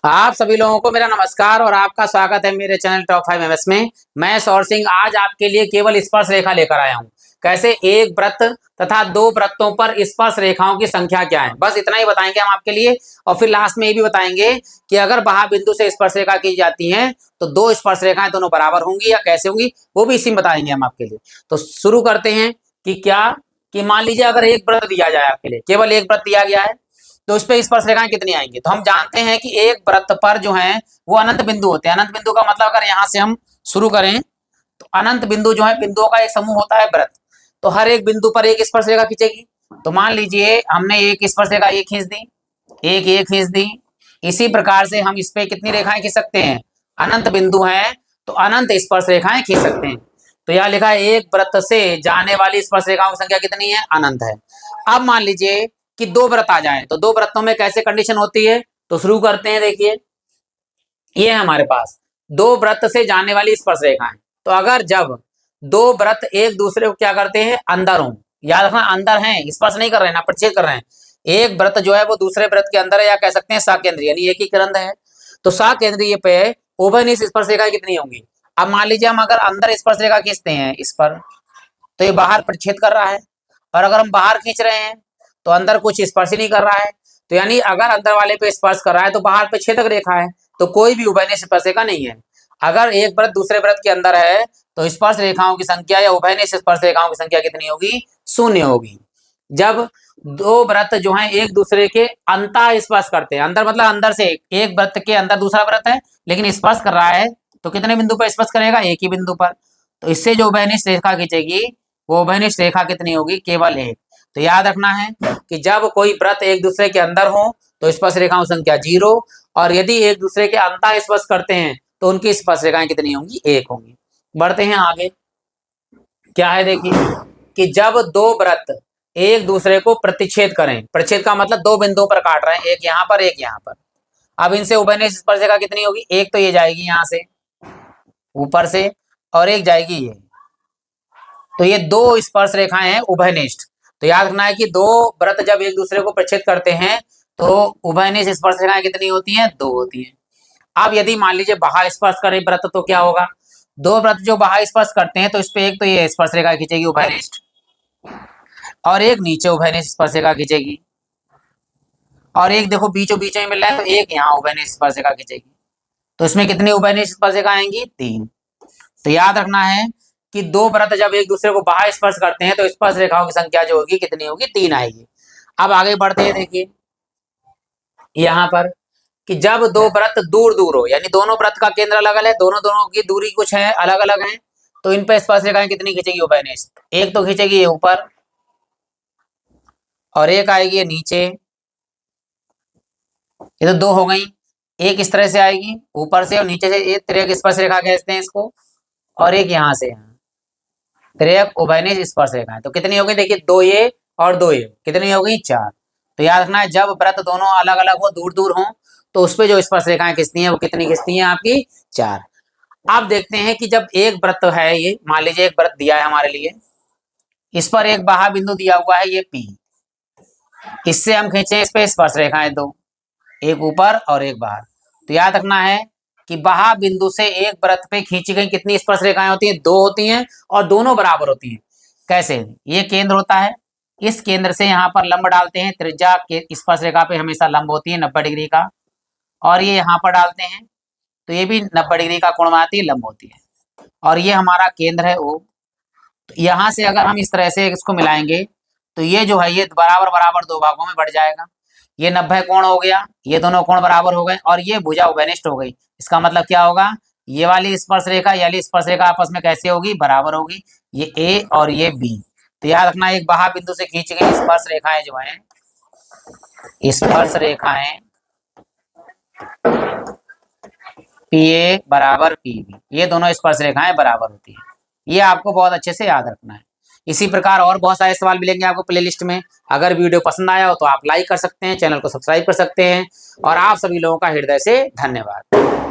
आप सभी लोगों को मेरा नमस्कार और आपका स्वागत है मेरे चैनल टॉप 5 एमएस में। मैं सौर सिंह आज आपके लिए केवल स्पर्श रेखा लेकर आया हूं। कैसे एक वृत्त तथा दो वृत्तों पर स्पर्श रेखाओं की संख्या क्या है, बस इतना ही बताएंगे हम आपके लिए। और फिर लास्ट में ये भी बताएंगे कि अगर बाह्य बिंदु से स्पर्श रेखा की जाती है तो दो स्पर्श रेखाएं दोनों बराबर होंगी या कैसे होंगी, वो भी इसी में बताएंगे हम आपके लिए। तो शुरू करते हैं कि क्या कि मान लीजिए अगर एक वृत्त दिया जाए आपके लिए, केवल एक वृत्त दिया गया है तो उस पर स्पर्श रेखाएं कितनी आएंगी। तो हम जानते हैं कि एक वृत्त पर जो है वो अनंत बिंदु होते हैं। अनंत बिंदु का मतलब अगर यहाँ से हम शुरू करें तो अनंत बिंदु जो है बिंदुओं का एक समूह होता है वृत्त। तो हर एक बिंदु पर एक स्पर्श रेखा खींचेगी। तो मान लीजिए हमने एक स्पर्श रेखा एक खींच दी, एक खींच दी। इसी प्रकार से हम इस पे कितनी रेखाएं खींच सकते हैं, अनंत बिंदु है तो अनंत स्पर्श रेखाएं खींच सकते हैं। तो यह लिखा है एक वृत्त से जाने वाली स्पर्श रेखाओं की संख्या कितनी है, अनंत है। अब मान लीजिए कि दो वृत्त आ जाएं तो दो वृत्तों में कैसे कंडीशन होती है, तो शुरू करते हैं। देखिए ये है हमारे पास दो वृत्त से जाने वाली स्पर्श रेखाएं। तो अगर जब दो वृत्त एक दूसरे को क्या करते हैं, अंदर हो, याद रखना अंदर हैं, स्पर्श नहीं कर रहे हैं ना प्रतिच्छेद कर रहे हैं। एक वृत्त जो है वो दूसरे वृत्त के अंदर है या कह सकते हैं साकेंद्रीय यानी एक ही किरण है। तो साकेंद्रीय पे उभयनिष्ठ स्पर्श रेखाएं कितनी होंगी। अब मान लीजिए हम अगर अंदर स्पर्श रेखा खींचते हैं इस पर तो ये बाहर प्रतिच्छेद कर रहा है, और अगर हम बाहर खींच रहे हैं तो अंदर कुछ स्पर्श ही नहीं कर रहा है। तो यानी अगर अंदर वाले पे स्पर्श कर रहा है तो बाहर पे छेदक रेखा है, तो कोई भी उभयनिष्ठ स्पर्श रेखा नहीं है। अगर एक वृत्त दूसरे वृत्त के अंदर है तो स्पर्श रेखाओं की संख्या या उभयनिष्ठ स्पर्श रेखाओं की संख्या कितनी होगी, शून्य होगी। जब दो वृत्त जो हैं एक दूसरे के अंतः स्पर्श करते हैं, अंदर मतलब अंदर से, एक वृत्त के अंदर दूसरा वृत्त है लेकिन स्पर्श कर रहा है तो कितने बिंदु पर स्पर्श करेगा, एक ही बिंदु पर। तो इससे जो उभयनिष्ठ रेखा खींचेगी वो उभयनिष्ठ रेखा कितनी होगी, केवल एक। तो याद रखना है कि जब कोई वृत्त एक दूसरे के अंदर हो तो स्पर्श रेखाओं की संख्या 0, और यदि एक दूसरे के अंतः स्पर्श करते हैं तो उनकी स्पर्श रेखाएं कितनी होंगी, 1 होंगी। बढ़ते हैं आगे, क्या है देखिए कि जब दो वृत्त एक दूसरे को प्रतिच्छेद करें, प्रतिच्छेद का मतलब दो बिंदुओं पर काट रहे हैं, एक यहाँ पर एक यहाँ पर। अब इनसे उभयनिष्ठ स्पर्श रेखा कितनी होगी, एक तो ये जाएगी यहाँ से ऊपर से और एक जाएगी ये। तो ये दो स्पर्श रेखाएं हैं उभयनिष्ठ। तो याद रखना है कि दो वृत्त जब एक दूसरे को प्रतिच्छेद करते हैं तो उभयनिष्ठ स्पर्श रेखाएं कितनी होती हैं, 2 होती हैं। अब यदि मान लीजिए बाह्य स्पर्श करे वृत्त तो क्या होगा, दो वृत्त जो बाह्य स्पर्श करते हैं तो इस पे एक तो ये स्पर्श रेखा खींचेगी उभयनिष्ठ, और एक नीचे उभयनिष्ठ स्पर्श रेखा खींचेगी, और एक देखो बीचों बीच में मिल रहा है तो एक यहाँ उभयनिष्ठ स्पर्श रेखा खींचेगी। तो इसमें कितनी उभयनिष्ठ स्पर्श रेखा आएंगी, 3। तो याद रखना है कि दो वृत्त जब एक दूसरे को बाह्य स्पर्श करते हैं तो स्पर्श रेखाओं की संख्या जो होगी कितनी होगी, 3 आएगी। अब आगे बढ़ते हैं, देखिए यहाँ पर कि जब दो वृत्त दूर दूर हो, यानी दोनों वृत्त का केंद्र अलग अलग है, दोनों की दूरी कुछ है अलग अलग है, तो इन पर स्पर्श रेखाएं कितनी खींचेगी उभयनिष्ठ, एक तो खींचेगी ये ऊपर और एक आएगी ये नीचे। ये तो 2 हो गई, एक इस तरह से आएगी ऊपर से और नीचे से, ये तिर्यक स्पर्श रेखा कहते हैं इसको, और एक यहाँ से यहाँ तिर्यक उभयनिष्ठ स्पर्श रेखा है। तो कितनी हो गई, देखिए 2 ये और 2 ये, कितनी हो गई, 4। तो याद रखना है जब वृत्त दोनों अलग अलग हो, दूर दूर हो, तो उस पे जो स्पर्श रेखाएं खींचती हैं वो कितनी खींचती हैं आपकी, 4। अब देखते हैं कि जब एक वृत्त है, ये मान लीजिए एक वृत्त दिया है हमारे लिए, इस पर एक बाह्य बिंदु दिया हुआ है ये P, इससे हम खींचे इस पे स्पर्श रेखाएं 2, एक ऊपर और एक बाहर। तो याद रखना है कि बाह्य बिंदु से एक वृत्त पे खींची गई कितनी स्पर्श रेखाएं होती हैं, 2 होती हैं, और दोनों बराबर होती हैं। कैसे, ये केंद्र होता है, इस केंद्र से यहाँ पर लंब डालते हैं, त्रिज्या के स्पर्श रेखा पे हमेशा लंब होती है 90 डिग्री का, और ये यहाँ पर डालते हैं तो ये भी 90 डिग्री का कोण बनाती है, लंब होती है, और ये हमारा केंद्र है O। तो यहाँ से अगर हम इस तरह से इसको मिलाएंगे तो ये जो है ये बराबर बराबर 2 भागों में बढ़ जाएगा। ये 90 कोण हो गया, ये दोनों कोण बराबर हो गए, और ये भुजा उभयनिष्ठ हो गई। इसका मतलब क्या होगा, ये वाली स्पर्श रेखा ये वाली स्पर्श रेखा आपस में कैसे होगी, बराबर होगी, ये A और ये B। तो याद रखना एक बाह्य बिंदु से खींची गई स्पर्श रेखाएं जो हैं, स्पर्श रेखाएं PA बराबर PB, ये दोनों स्पर्श रेखाएं बराबर होती है। ये आपको बहुत अच्छे से याद रखना है। इसी प्रकार और बहुत सारे सवाल मिलेंगे आपको प्लेलिस्ट में। अगर वीडियो पसंद आया हो तो आप लाइक कर सकते हैं, चैनल को सब्सक्राइब कर सकते हैं, और आप सभी लोगों का हृदय से धन्यवाद।